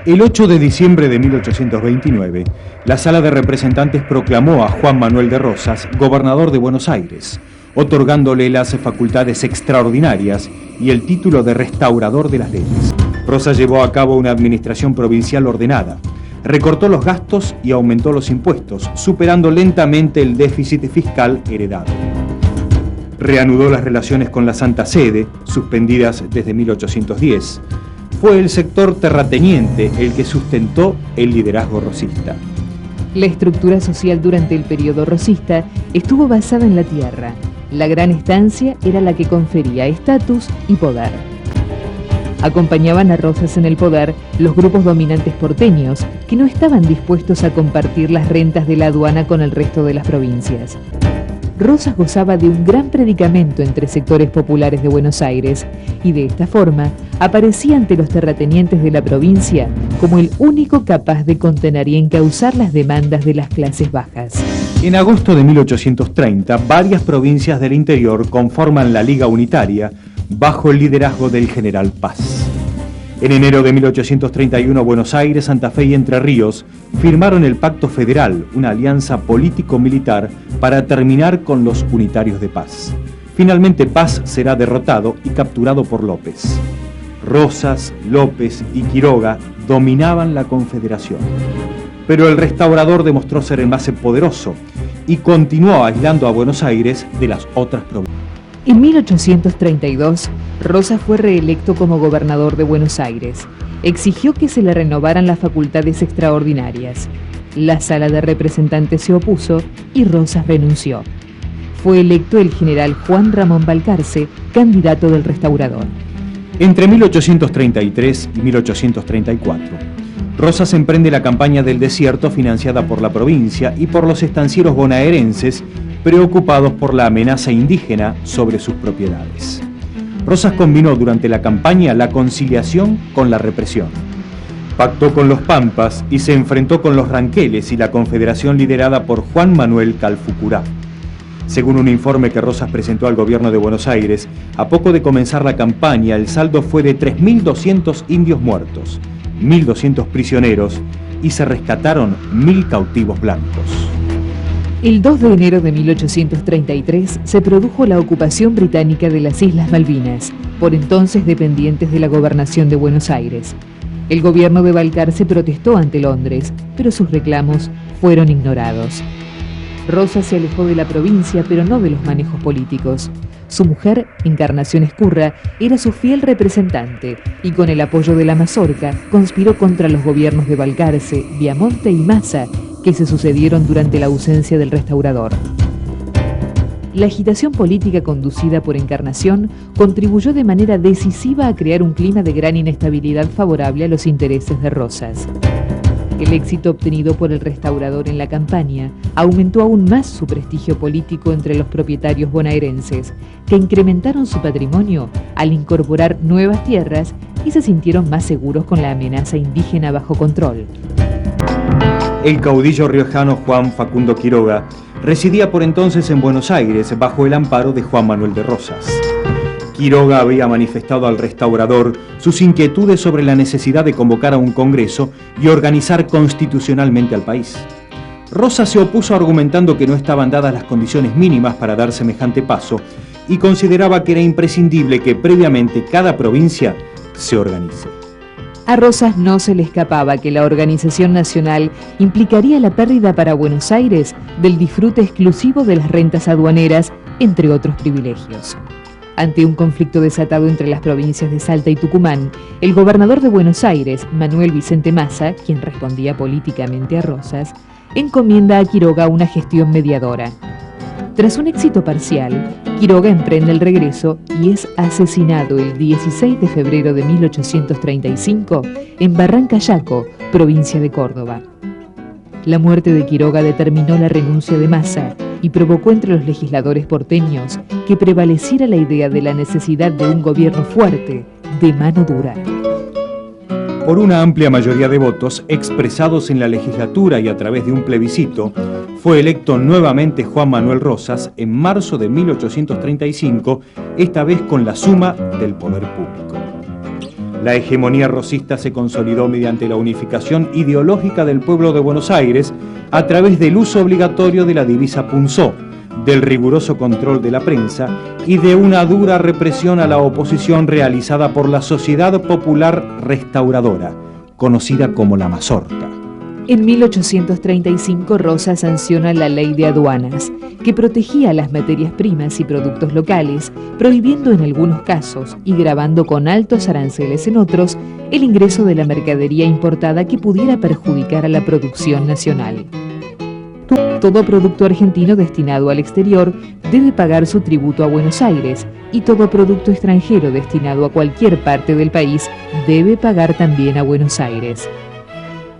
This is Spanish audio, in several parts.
El 8 de diciembre de 1829, la Sala de Representantes proclamó a Juan Manuel de Rosas gobernador de Buenos Aires, otorgándole las facultades extraordinarias y el título de restaurador de las leyes. Rosas llevó a cabo una administración provincial ordenada, recortó los gastos y aumentó los impuestos, superando lentamente el déficit fiscal heredado. Reanudó las relaciones con la Santa Sede, suspendidas desde 1810. Fue el sector terrateniente el que sustentó el liderazgo rosista. La estructura social durante el periodo rosista estuvo basada en la tierra. La gran estancia era la que confería estatus y poder. Acompañaban a Rosas en el poder los grupos dominantes porteños, que no estaban dispuestos a compartir las rentas de la aduana con el resto de las provincias. Rosas gozaba de un gran predicamento entre sectores populares de Buenos Aires y de esta forma aparecía ante los terratenientes de la provincia como el único capaz de contener y encauzar las demandas de las clases bajas. En agosto de 1830, varias provincias del interior conforman la Liga Unitaria bajo el liderazgo del general Paz. En enero de 1831, Buenos Aires, Santa Fe y Entre Ríos firmaron el Pacto Federal, una alianza político-militar para terminar con los unitarios de Paz. Finalmente Paz será derrotado y capturado por López. Rosas, López y Quiroga dominaban la Confederación. Pero el restaurador demostró ser el más poderoso y continuó aislando a Buenos Aires de las otras provincias. En 1832, Rosas fue reelecto como gobernador de Buenos Aires. Exigió que se le renovaran las facultades extraordinarias. La Sala de Representantes se opuso y Rosas renunció. Fue electo el general Juan Ramón Balcarce, candidato del restaurador. Entre 1833 y 1834, Rosas emprende la campaña del desierto financiada por la provincia y por los estancieros bonaerenses preocupados por la amenaza indígena sobre sus propiedades. Rosas combinó durante la campaña la conciliación con la represión. Pactó con los Pampas y se enfrentó con los Ranqueles y la confederación liderada por Juan Manuel Calfucurá. Según un informe que Rosas presentó al gobierno de Buenos Aires, a poco de comenzar la campaña, el saldo fue de 3.200 indios muertos, 1.200 prisioneros y se rescataron 1.000 cautivos blancos. El 2 de enero de 1833 se produjo la ocupación británica de las Islas Malvinas, por entonces dependientes de la gobernación de Buenos Aires. El gobierno de Balcarce protestó ante Londres, pero sus reclamos fueron ignorados. Rosas se alejó de la provincia, pero no de los manejos políticos. Su mujer, Encarnación Escurra, era su fiel representante y con el apoyo de la Mazorca conspiró contra los gobiernos de Balcarce, Viamonte y Massa, que se sucedieron durante la ausencia del restaurador. La agitación política conducida por Encarnación contribuyó de manera decisiva a crear un clima de gran inestabilidad favorable a los intereses de Rosas. El éxito obtenido por el restaurador en la campaña aumentó aún más su prestigio político entre los propietarios bonaerenses, que incrementaron su patrimonio al incorporar nuevas tierras y se sintieron más seguros con la amenaza indígena bajo control. El caudillo riojano Juan Facundo Quiroga residía por entonces en Buenos Aires bajo el amparo de Juan Manuel de Rosas. Quiroga había manifestado al restaurador sus inquietudes sobre la necesidad de convocar a un congreso y organizar constitucionalmente al país. Rosas se opuso argumentando que no estaban dadas las condiciones mínimas para dar semejante paso y consideraba que era imprescindible que previamente cada provincia se organice. A Rosas no se le escapaba que la organización nacional implicaría la pérdida para Buenos Aires del disfrute exclusivo de las rentas aduaneras, entre otros privilegios. Ante un conflicto desatado entre las provincias de Salta y Tucumán, el gobernador de Buenos Aires, Manuel Vicente Massa, quien respondía políticamente a Rosas, encomienda a Quiroga una gestión mediadora. Tras un éxito parcial, Quiroga emprende el regreso y es asesinado el 16 de febrero de 1835 en Barrancayaco, provincia de Córdoba. La muerte de Quiroga determinó la renuncia de Massa y provocó entre los legisladores porteños que prevaleciera la idea de la necesidad de un gobierno fuerte, de mano dura. Por una amplia mayoría de votos expresados en la legislatura y a través de un plebiscito, fue electo nuevamente Juan Manuel Rosas en marzo de 1835, esta vez con la suma del poder público. La hegemonía rosista se consolidó mediante la unificación ideológica del pueblo de Buenos Aires a través del uso obligatorio de la divisa punzó, del riguroso control de la prensa y de una dura represión a la oposición realizada por la Sociedad Popular Restauradora, conocida como la Mazorca. En 1835 Rosas sanciona la Ley de Aduanas, que protegía las materias primas y productos locales, prohibiendo en algunos casos y gravando con altos aranceles en otros el ingreso de la mercadería importada que pudiera perjudicar a la producción nacional. Todo producto argentino destinado al exterior debe pagar su tributo a Buenos Aires y todo producto extranjero destinado a cualquier parte del país debe pagar también a Buenos Aires.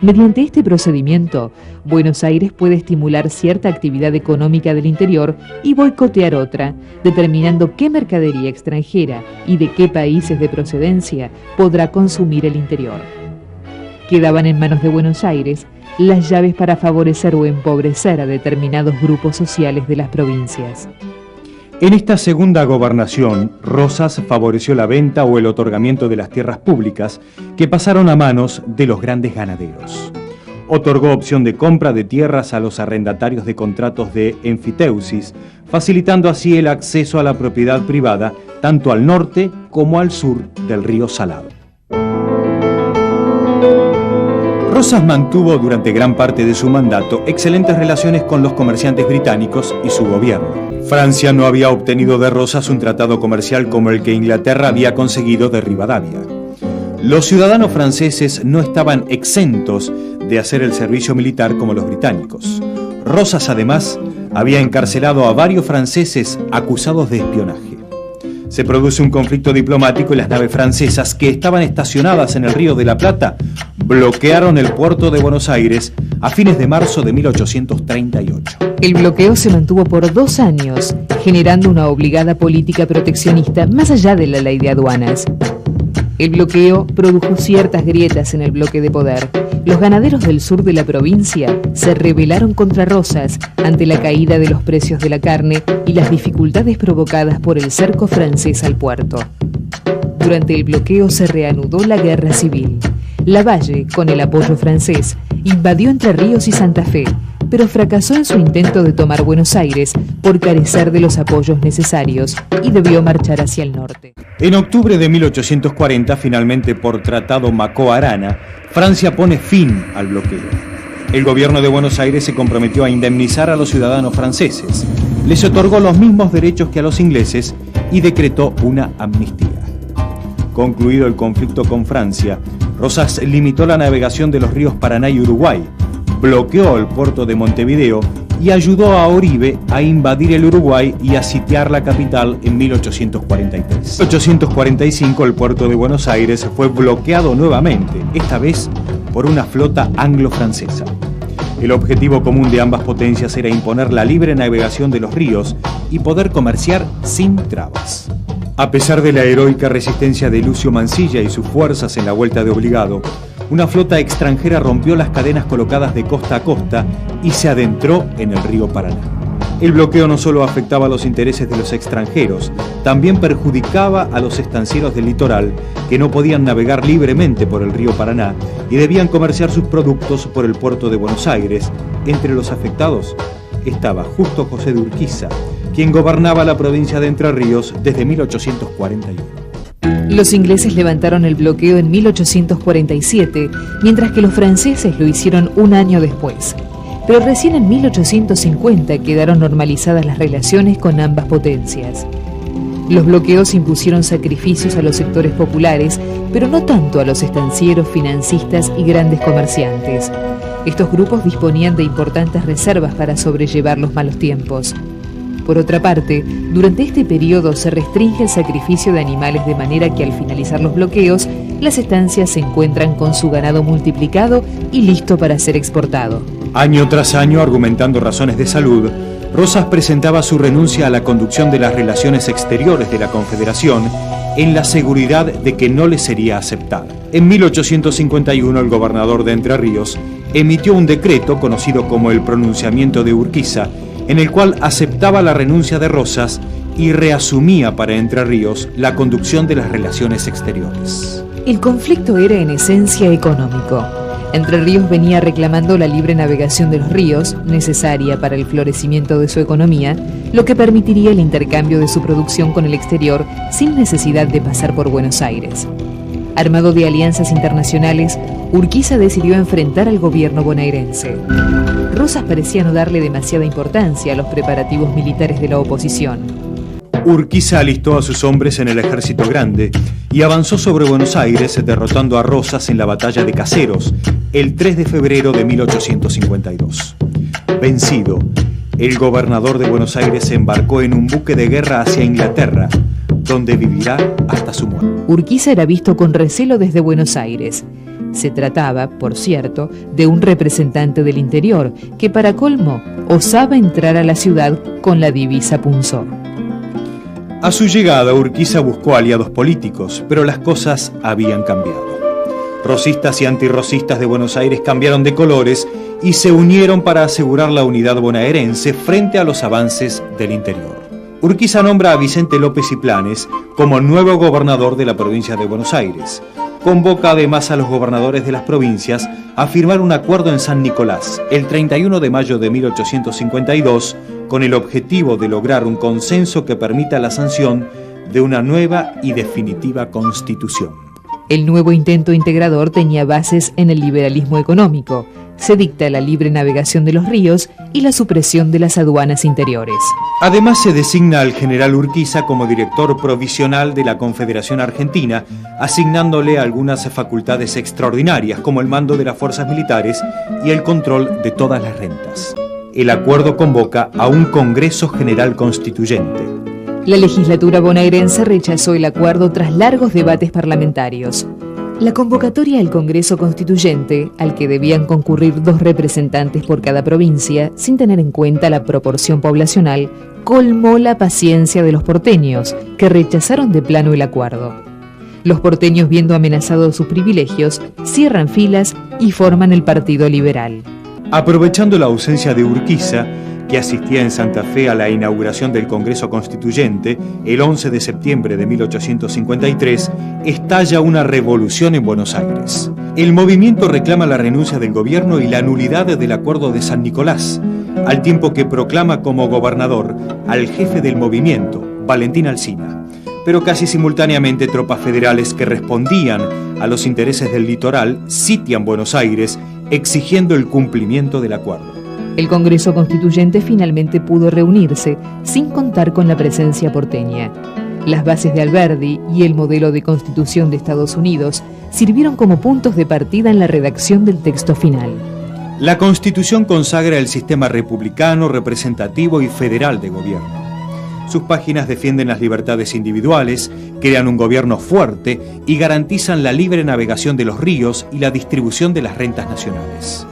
Mediante este procedimiento, Buenos Aires puede estimular cierta actividad económica del interior y boicotear otra, determinando qué mercadería extranjera y de qué países de procedencia podrá consumir el interior. Quedaban en manos de Buenos Aires las llaves para favorecer o empobrecer a determinados grupos sociales de las provincias. En esta segunda gobernación, Rosas favoreció la venta o el otorgamiento de las tierras públicas que pasaron a manos de los grandes ganaderos. Otorgó opción de compra de tierras a los arrendatarios de contratos de enfiteusis, facilitando así el acceso a la propiedad privada tanto al norte como al sur del río Salado. Rosas mantuvo durante gran parte de su mandato excelentes relaciones con los comerciantes británicos y su gobierno. Francia no había obtenido de Rosas un tratado comercial como el que Inglaterra había conseguido de Rivadavia. Los ciudadanos franceses no estaban exentos de hacer el servicio militar como los británicos. Rosas, además, había encarcelado a varios franceses acusados de espionaje. Se produce un conflicto diplomático y las naves francesas que estaban estacionadas en el Río de la Plata bloquearon el puerto de Buenos Aires a fines de marzo de 1838. El bloqueo se mantuvo por 2 años, generando una obligada política proteccionista más allá de la ley de aduanas. El bloqueo produjo ciertas grietas en el bloque de poder. Los ganaderos del sur de la provincia se rebelaron contra Rosas ante la caída de los precios de la carne y las dificultades provocadas por el cerco francés al puerto. Durante el bloqueo se reanudó la guerra civil. Lavalle, con el apoyo francés, invadió Entre Ríos y Santa Fe, pero fracasó en su intento de tomar Buenos Aires por carecer de los apoyos necesarios y debió marchar hacia el norte. En octubre de 1840, finalmente por Tratado Macó-Arana, Francia pone fin al bloqueo. El gobierno de Buenos Aires se comprometió a indemnizar a los ciudadanos franceses, les otorgó los mismos derechos que a los ingleses y decretó una amnistía. Concluido el conflicto con Francia, Rosas limitó la navegación de los ríos Paraná y Uruguay, bloqueó el puerto de Montevideo y ayudó a Oribe a invadir el Uruguay y a sitiar la capital en 1843. En 1845 el puerto de Buenos Aires fue bloqueado nuevamente, esta vez por una flota anglo-francesa. El objetivo común de ambas potencias era imponer la libre navegación de los ríos y poder comerciar sin trabas. A pesar de la heroica resistencia de Lucio Mansilla y sus fuerzas en la vuelta de Obligado, una flota extranjera rompió las cadenas colocadas de costa a costa y se adentró en el río Paraná. El bloqueo no solo afectaba a los intereses de los extranjeros, también perjudicaba a los estancieros del litoral que no podían navegar libremente por el río Paraná y debían comerciar sus productos por el puerto de Buenos Aires. Entre los afectados estaba Justo José de Urquiza, quien gobernaba la provincia de Entre Ríos desde 1841. Los ingleses levantaron el bloqueo en 1847, mientras que los franceses lo hicieron un año después. Pero recién en 1850 quedaron normalizadas las relaciones con ambas potencias. Los bloqueos impusieron sacrificios a los sectores populares, pero no tanto a los estancieros, financistas y grandes comerciantes. Estos grupos disponían de importantes reservas para sobrellevar los malos tiempos. Por otra parte, durante este periodo se restringe el sacrificio de animales de manera que al finalizar los bloqueos, las estancias se encuentran con su ganado multiplicado y listo para ser exportado. Año tras año, argumentando razones de salud, Rosas presentaba su renuncia a la conducción de las relaciones exteriores de la Confederación en la seguridad de que no le sería aceptada. En 1851, el gobernador de Entre Ríos emitió un decreto conocido como el Pronunciamiento de Urquiza, en el cual aceptaba la renuncia de Rosas y reasumía para Entre Ríos la conducción de las relaciones exteriores. El conflicto era en esencia económico. Entre Ríos venía reclamando la libre navegación de los ríos, necesaria para el florecimiento de su economía, lo que permitiría el intercambio de su producción con el exterior sin necesidad de pasar por Buenos Aires. Armado de alianzas internacionales, Urquiza decidió enfrentar al gobierno bonaerense. Rosas parecía no darle demasiada importancia a los preparativos militares de la oposición. Urquiza alistó a sus hombres en el Ejército Grande y avanzó sobre Buenos Aires, derrotando a Rosas en la batalla de Caseros, el 3 de febrero de 1852. Vencido, el gobernador de Buenos Aires se embarcó en un buque de guerra hacia Inglaterra, donde vivirá hasta su muerte. Urquiza era visto con recelo desde Buenos Aires. Se trataba, por cierto, de un representante del interior que, para colmo, osaba entrar a la ciudad con la divisa punzó. A su llegada, Urquiza buscó aliados políticos, pero las cosas habían cambiado. Rosistas y antirrosistas de Buenos Aires cambiaron de colores y se unieron para asegurar la unidad bonaerense frente a los avances del interior. Urquiza nombra a Vicente López y Planes como nuevo gobernador de la provincia de Buenos Aires. Convoca además a los gobernadores de las provincias a firmar un acuerdo en San Nicolás el 31 de mayo de 1852 con el objetivo de lograr un consenso que permita la sanción de una nueva y definitiva constitución. El nuevo intento integrador tenía bases en el liberalismo económico. Se dicta la libre navegación de los ríos y la supresión de las aduanas interiores. Además, se designa al general Urquiza como director provisional de la Confederación Argentina, asignándole algunas facultades extraordinarias, como el mando de las fuerzas militares y el control de todas las rentas. El acuerdo convoca a un Congreso General Constituyente. La legislatura bonaerense rechazó el acuerdo tras largos debates parlamentarios. La convocatoria al Congreso Constituyente, al que debían concurrir 2 representantes por cada provincia, sin tener en cuenta la proporción poblacional, colmó la paciencia de los porteños, que rechazaron de plano el acuerdo. Los porteños, viendo amenazados sus privilegios, cierran filas y forman el Partido Liberal. Aprovechando la ausencia de Urquiza, que asistía en Santa Fe a la inauguración del Congreso Constituyente, el 11 de septiembre de 1853, estalla una revolución en Buenos Aires. El movimiento reclama la renuncia del gobierno y la nulidad del Acuerdo de San Nicolás, al tiempo que proclama como gobernador al jefe del movimiento, Valentín Alsina. Pero casi simultáneamente tropas federales que respondían a los intereses del litoral sitian Buenos Aires, exigiendo el cumplimiento del acuerdo. El Congreso Constituyente finalmente pudo reunirse sin contar con la presencia porteña. Las bases de Alberdi y el modelo de constitución de Estados Unidos sirvieron como puntos de partida en la redacción del texto final. La Constitución consagra el sistema republicano, representativo y federal de gobierno. Sus páginas defienden las libertades individuales, crean un gobierno fuerte y garantizan la libre navegación de los ríos y la distribución de las rentas nacionales.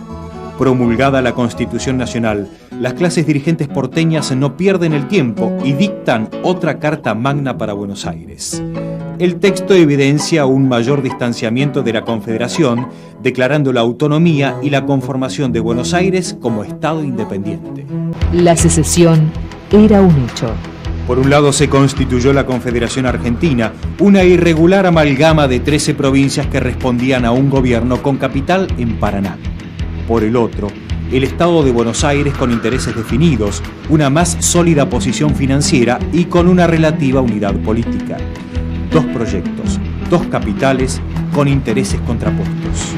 Promulgada la Constitución Nacional, las clases dirigentes porteñas no pierden el tiempo y dictan otra Carta Magna para Buenos Aires. El texto evidencia un mayor distanciamiento de la Confederación, declarando la autonomía y la conformación de Buenos Aires como Estado independiente. La secesión era un hecho. Por un lado se constituyó la Confederación Argentina, una irregular amalgama de 13 provincias que respondían a un gobierno con capital en Paraná. Por el otro, el Estado de Buenos Aires con intereses definidos, una más sólida posición financiera y con una relativa unidad política. 2 proyectos, 2 capitales con intereses contrapuestos.